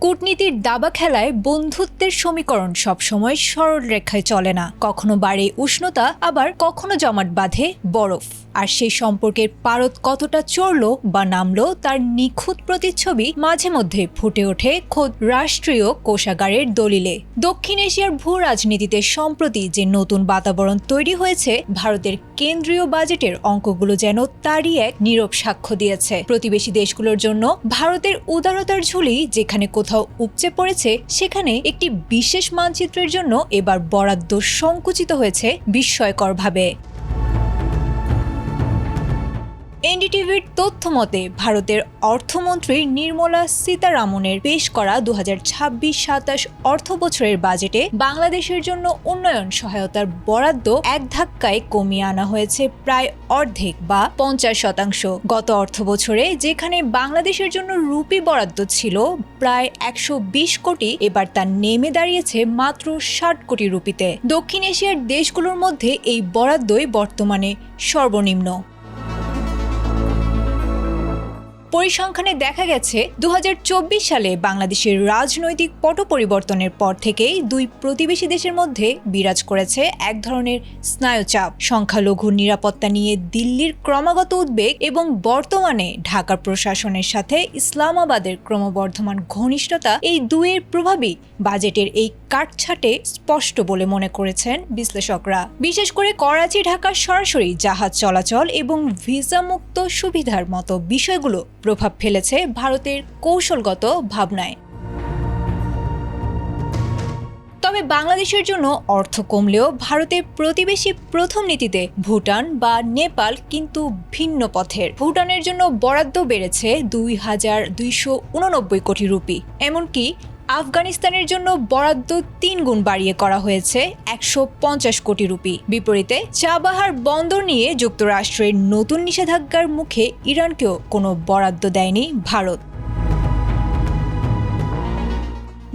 কূটনীতির দাবা খেলায় বন্ধুত্বের সমীকরণ সবসময় সরল রেখায় চলে না। কখনো বাড়ে উষ্ণতা, আবার কখনো জমাট বাঁধে বরফ। আর সেই সম্পর্কের পারদ কতটা চড়লো বা নামলো তার নিখুঁত প্রতিচ্ছবি মাঝে মধ্যে ফুটে ওঠে খোদ রাষ্ট্রীয় কোষাগারের দলিলে। দক্ষিণ এশিয়ার ভূ রাজনীতিতে সম্প্রতি যে নতুন বাতাবরণ তৈরি হয়েছে, ভারতের কেন্দ্রীয় বাজেটের অঙ্কগুলো যেন তারই এক নীরব সাক্ষ্য দিয়েছে। প্রতিবেশী দেশগুলোর জন্য ভারতের উদারতার ঝুলি যেখানে কোথাও উপচে পড়েছে, সেখানে একটি বিশেষ মানচিত্রের জন্য এবার বরাদ্দ সংকুচিত হয়েছে বিস্ময়করভাবে। এনডিটিভির তথ্য মতে ভারতের অর্থমন্ত্রী নির্মলা সীতারামনের পেশ করা 2026-27 অর্থ বছরের বাজেটে বাংলাদেশের জন্য উন্নয়ন সহায়তার বরাদ্দ এক ধাক্কায় কমিয়ে আনা হয়েছে প্রায় অর্ধেক বা 50%। গত অর্থ বছরে যেখানে বাংলাদেশের জন্য রুপি বরাদ্দ ছিল প্রায় 120 কোটি, এবার তা নেমে দাঁড়িয়েছে মাত্র 60 কোটি রুপিতে। দক্ষিণ এশিয়ার দেশগুলোর মধ্যে এই বরাদ্দই বর্তমানে সর্বনিম্ন। পরিসংখ্যানে দেখা গেছে 2024 সালে বাংলাদেশের রাজনৈতিক পট পরিবর্তনের পর থেকেই দুই প্রতিবেশী দেশের মধ্যে বিরাজ করেছে এক ধরনের স্নায়ুচাপ। সংখ্যালঘু নিরাপত্তা নিয়ে দিল্লির ক্রমাগত উদ্বেগ এবং বর্তমানে ঢাকার প্রশাসনের সাথে ইসলামাবাদের ক্রমবর্ধমান ঘনিষ্ঠতা, এই দুইয়ের প্রভাবই বাজেটের এই কাটছাটে স্পষ্ট বলে মনে করেছেন বিশ্লেষকরা। বিশেষ করে করাচি ঢাকা সরাসরি জাহাজ চলাচল এবং ভিসামুক্ত সুবিধার মতো বিষয়গুলো প্রভাব ফেলেছে ভারতের কৌশলগত ভাবনায়। তবে বাংলাদেশের জন্য অর্থ কমলেও ভারতের প্রতিবেশী প্রথম নীতিতে ভুটান বা নেপাল কিন্তু ভিন্ন পথের। ভুটানের জন্য বরাদ্দ বেড়েছে 2289 কোটি রুপি, এমনকি আফগানিস্তানের জন্য বরাদ্দ 3 গুণ বাড়িয়ে করা হয়েছে 150 কোটি রুপি। বিপরীতে চাবাহার বন্দর নিয়ে যুক্তরাষ্ট্রের নতুন নিষেধাজ্ঞার মুখে ইরানকেও কোনো বরাদ্দ দেয়নি ভারত।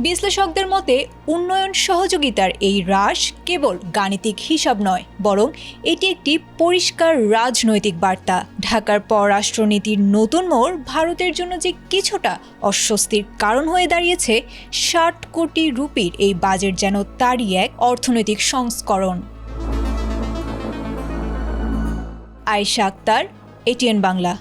বিশ্লেষকদের মতে উন্নয়ন সহযোগিতার এই হ্রাস কেবল গাণিতিক হিসাব নয়, বরং এটি একটি পরিষ্কার রাজনৈতিক বার্তা। ঢাকার পররাষ্ট্রনীতির নতুন মোড় ভারতের জন্য যে কিছুটা অস্বস্তির কারণ হয়ে দাঁড়িয়েছে, 60 কোটি রুপির এই বাজেট যেন তারই এক অর্থনৈতিক সংস্করণ। আয়েশা আক্তার, এটিএন বাংলা।